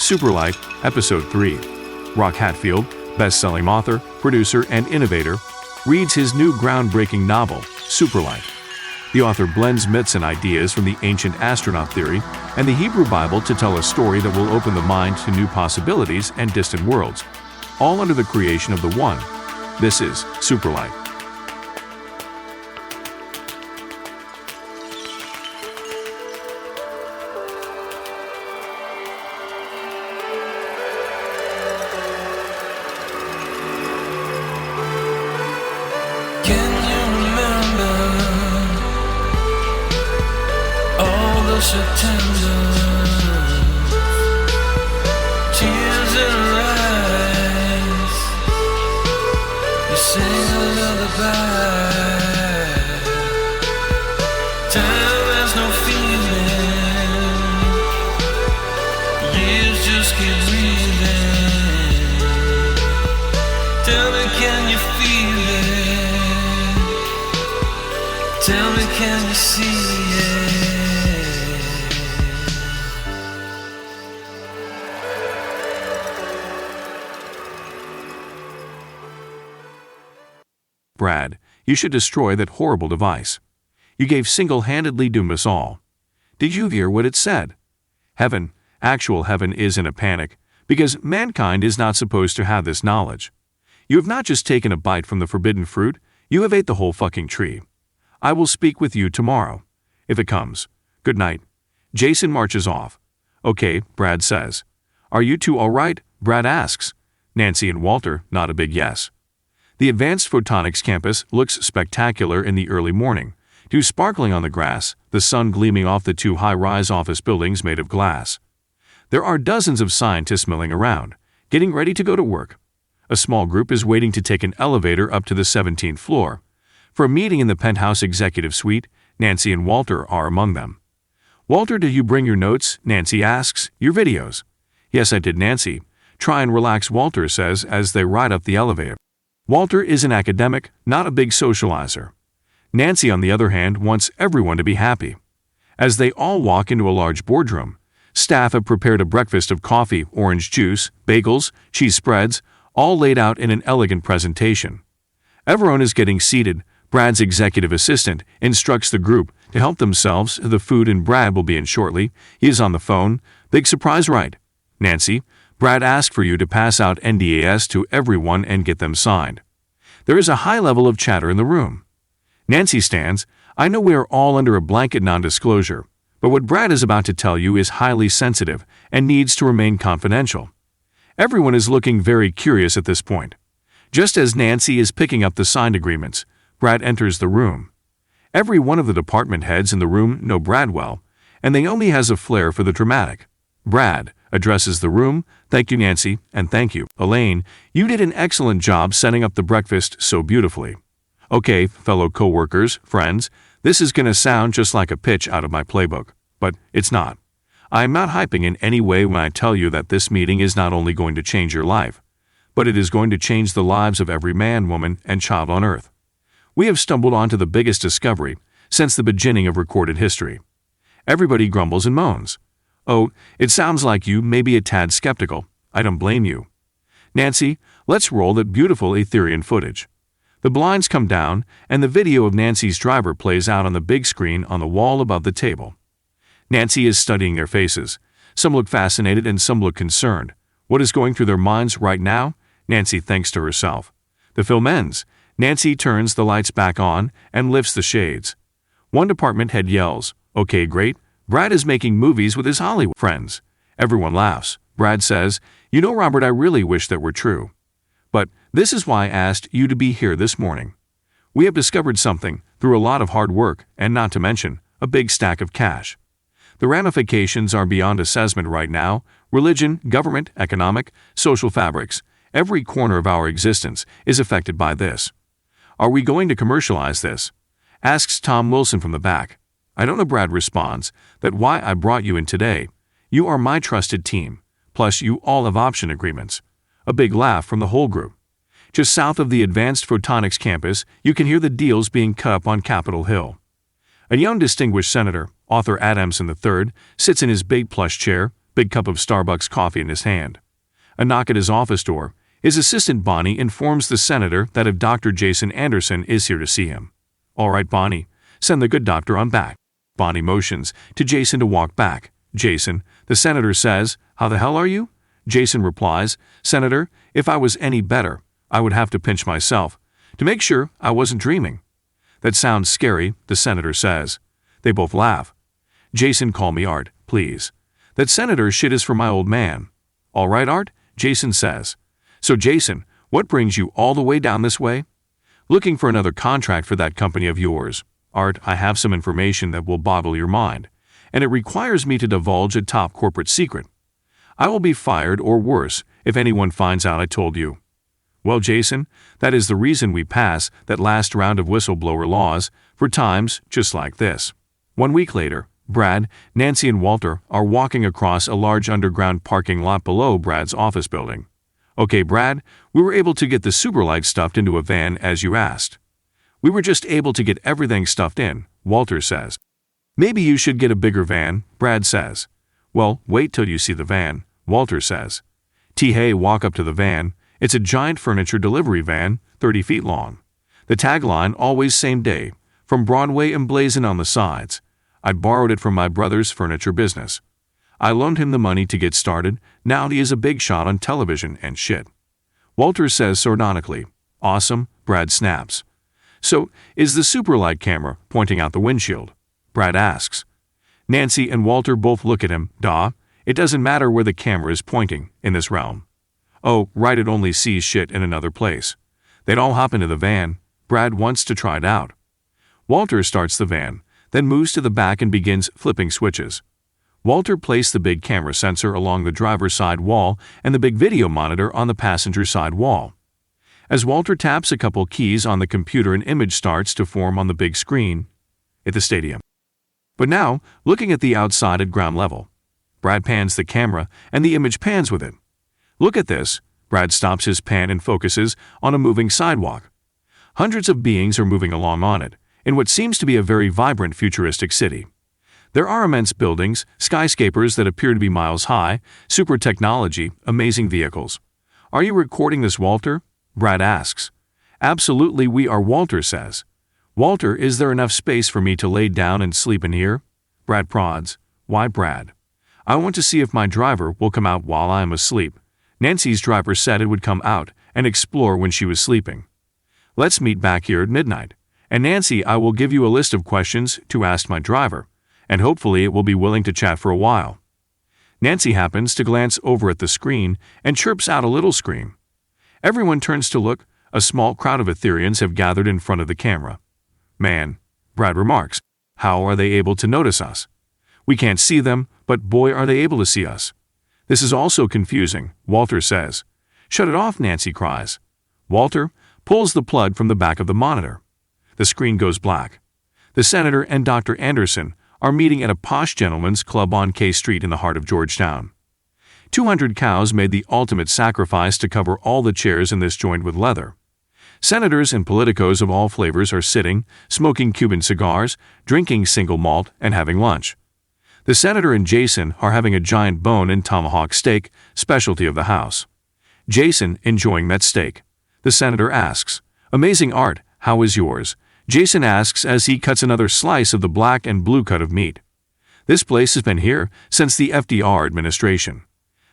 Superlight Episode Iii. ROC HATFIELD, best-selling author, producer, and innovator, reads his new groundbreaking novel, Superlight. The author blends myths and ideas from the Ancient Astronaut Theory and the Hebrew Bible to tell a story that will open the mind to new possibilities and distant worlds, all under the creation of the One. This is Superlight. Can you remember all the September tears in her eyes? You sing a lullaby. Time has no feeling. Years just keep breathing. Tell me, can you feel it? Tell me, can you see it? Brad, you should destroy that horrible device. You gave single-handedly doomed us all. Did you hear what it said? Heaven, actual heaven, is in a panic because mankind is not supposed to have this knowledge. You have not just taken a bite from the forbidden fruit, you have ate the whole fucking tree. I will speak with you tomorrow, if it comes. Good night. Jason marches off. Okay, Brad says. Are you two all right? Brad asks. Nancy and Walter nod a big yes. The Advanced Photonics campus looks spectacular in the early morning, dew sparkling on the grass, the sun gleaming off the two high-rise office buildings made of glass. There are dozens of scientists milling around, getting ready to go to work. A small group is waiting to take an elevator up to the 17th floor. For a meeting in the penthouse executive suite, Nancy and Walter are among them. Walter, did you bring your notes? Nancy asks. Your videos? Yes, I did, Nancy. Try and relax, Walter says as they ride up the elevator. Walter is an academic, not a big socializer. Nancy, on the other hand, wants everyone to be happy. As they all walk into a large boardroom, staff have prepared a breakfast of coffee, orange juice, bagels, cheese spreads, all laid out in an elegant presentation. Everyone is getting seated. Brad's executive assistant instructs the group to help themselves to the food, and Brad will be in shortly. He is on the phone. Big surprise, right? Nancy, Brad asked for you to pass out NDAs to everyone and get them signed. There is a high level of chatter in the room. Nancy stands. I know we are all under a blanket non-disclosure, but what Brad is about to tell you is highly sensitive and needs to remain confidential. Everyone is looking very curious at this point. Just as Nancy is picking up the signed agreements, Brad enters the room. Every one of the department heads in the room know Brad well, and Naomi has a flair for the dramatic. Brad addresses the room. Thank you, Nancy, and thank you, Elaine. You did an excellent job setting up the breakfast so beautifully. Okay, fellow co-workers, friends, this is going to sound just like a pitch out of my playbook, but it's not. I am not hyping in any way when I tell you that this meeting is not only going to change your life, but it is going to change the lives of every man, woman, and child on Earth. We have stumbled onto the biggest discovery since the beginning of recorded history. Everybody grumbles and moans. Oh, it sounds like you may be a tad skeptical. I don't blame you. Nancy, let's roll that beautiful Ethereum footage. The blinds come down, and the video of Nancy's driver plays out on the big screen on the wall above the table. Nancy is studying their faces. Some look fascinated and some look concerned. What is going through their minds right now? Nancy thinks to herself. The film ends. Nancy turns the lights back on and lifts the shades. One department head yells, Okay, great. Brad is making movies with his Hollywood friends. Everyone laughs. Brad says, You know, Robert, I really wish that were true. But this is why I asked you to be here this morning. We have discovered something through a lot of hard work and, not to mention, a big stack of cash. The ramifications are beyond assessment right now. Religion, government, economic, social fabrics, every corner of our existence is affected by this. Are we going to commercialize this? Asks Tom Wilson from the back. I don't know, Brad responds. That's why I brought you in today. You are my trusted team. Plus, you all have option agreements. A big laugh from the whole group. Just south of the Advanced Photonics campus, you can hear the deals being cut up on Capitol Hill. A young distinguished senator, Arthur Adamson III, sits in his big plush chair, big cup of Starbucks coffee in his hand. A knock at his office door. His assistant Bonnie informs the senator that if Dr. Jason Anderson is here to see him. "All right, Bonnie, send the good doctor on back." Bonnie motions to Jason to walk back. "Jason," the senator says, "how the hell are you?" Jason replies, "Senator, if I was any better, I would have to pinch myself to make sure I wasn't dreaming." "That sounds scary," the senator says. They both laugh. "Jason, call me Art, please. That senator shit is for my old man." "All right, Art," Jason says. "So Jason, what brings you all the way down this way?" "Looking for another contract for that company of yours. Art, I have some information that will boggle your mind, and it requires me to divulge a top corporate secret. I will be fired or worse if anyone finds out I told you." "Well, Jason, that is the reason we pass that last round of whistleblower laws for times just like this." 1 week later, Brad, Nancy, and Walter are walking across a large underground parking lot below Brad's office building. "Okay, Brad, we were able to get the Superlight stuffed into a van as you asked." "We were just able to get everything stuffed in," Walter says. "Maybe you should get a bigger van," Brad says. "Well, wait till you see the van," Walter says. Hey, walk up to the van. It's a giant furniture delivery van, 30 feet long. The tagline, "Always same day," from Broadway emblazoned on the sides. "I'd borrowed it from my brother's furniture business. I loaned him the money to get started. Now he is a big shot on television and shit." Walter says sardonically. "Awesome," Brad snaps. "So, is the Superlight camera pointing out the windshield?" Brad asks. Nancy and Walter both look at him. "Duh, it doesn't matter where the camera is pointing in this realm." "Oh, right, it only sees shit in another place." They'd all hop into the van. Brad wants to try it out. Walter starts the van, then moves to the back and begins flipping switches. Walter placed the big camera sensor along the driver's side wall and the big video monitor on the passenger side wall. As Walter taps a couple keys on the computer, an image starts to form on the big screen at the stadium. But now, looking at the outside at ground level, Brad pans the camera and the image pans with it. "Look at this." Brad stops his pan and focuses on a moving sidewalk. Hundreds of beings are moving along on it, in what seems to be a very vibrant futuristic city. There are immense buildings, skyscrapers that appear to be miles high, super technology, amazing vehicles. "Are you recording this, Walter?" Brad asks. "Absolutely, we are," Walter says. "Walter, is there enough space for me to lay down and sleep in here?" Brad prods. "Why, Brad?" "I want to see if my driver will come out while I am asleep." Nancy's driver said it would come out and explore when she was sleeping. "Let's meet back here at midnight. And Nancy, I will give you a list of questions to ask my driver, and hopefully it will be willing to chat for a while." Nancy happens to glance over at the screen and chirps out a little scream. Everyone turns to look. A small crowd of Ethereans have gathered in front of the camera. "Man," Brad remarks, "how are they able to notice us? We can't see them, but boy are they able to see us." "This is also confusing," Walter says. "Shut it off," Nancy cries. Walter pulls the plug from the back of the monitor. The screen goes black. The senator and Dr. Anderson are meeting at a posh gentleman's club on K Street in the heart of Georgetown. 200 cows made the ultimate sacrifice to cover all the chairs in this joint with leather. Senators and politicos of all flavors are sitting, smoking Cuban cigars, drinking single malt, and having lunch. The senator and Jason are having a giant bone and tomahawk steak, specialty of the house. Jason enjoying that steak. The senator asks, "Amazing, Art, how is yours?" Jason asks as he cuts another slice of the black and blue cut of meat. "This place has been here since the FDR administration.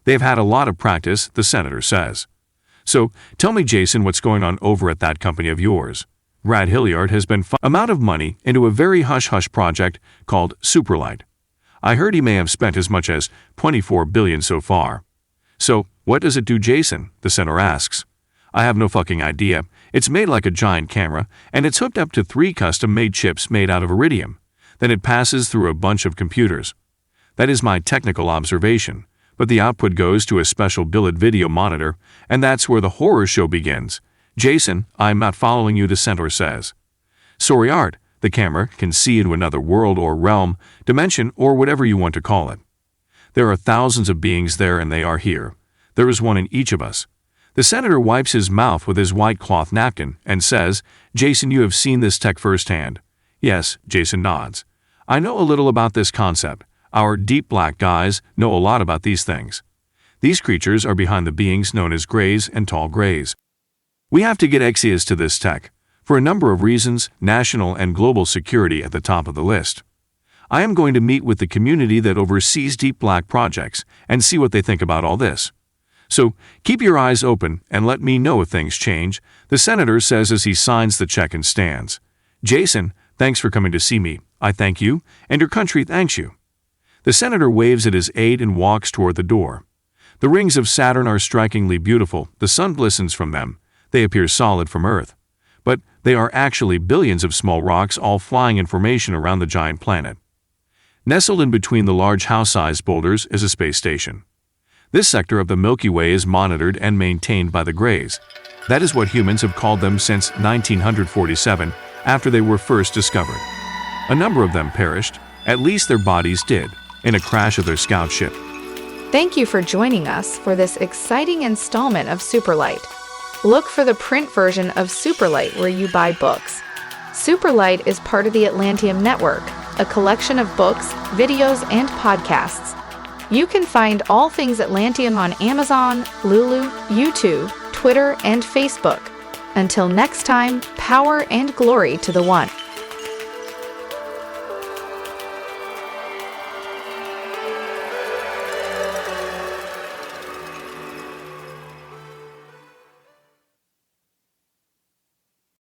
They've had a lot of practice," the senator says. "So, tell me, Jason, what's going on over at that company of yours?" Brad Hilliard has been amount of money into a very hush-hush project called Superlight. I heard he may have spent as much as $24 billion so far. "So, what does it do, Jason?" the senator asks. "I have no fucking idea. It's made like a giant camera, and it's hooked up to 3 custom-made chips made out of iridium. Then it passes through a bunch of computers. That is my technical observation, but the output goes to a special billet video monitor, and that's where the horror show begins." "Jason, I'm not following you," the senator says. "Sorry, Art. The camera can see into another world or realm, dimension, or whatever you want to call it. There are thousands of beings there, and they are here. There is one in each of us." The senator wipes his mouth with his white cloth napkin and says, "Jason, you have seen this tech firsthand." "Yes," Jason nods. "I know a little about this concept. Our deep black guys know a lot about these things. These creatures are behind the beings known as grays and tall grays. We have to get access to this tech, for a number of reasons, national and global security at the top of the list. I am going to meet with the community that oversees deep black projects and see what they think about all this. So, keep your eyes open and let me know if things change, the senator says as he signs the check and stands. Jason, thanks for coming to see me. I thank you, and your country thanks you. The senator waves at his aide and walks toward the door. The rings of Saturn are strikingly beautiful. The sun glistens from them. They appear solid from Earth. But they are actually billions of small rocks all flying in formation around the giant planet. Nestled in between the large house-sized boulders is a space station. This sector of the Milky Way is monitored and maintained by the Greys. That is what humans have called them since 1947, after they were first discovered. A number of them perished, at least their bodies did, in a crash of their scout ship. Thank you for joining us for this exciting installment of Superlight. Look for the print version of Superlight where you buy books. Superlight is part of the Atlanteum Network, a collection of books, videos, and podcasts. You can find all things Atlanteum on Amazon, Lulu, YouTube, Twitter, and Facebook. Until next time, power and glory to the One.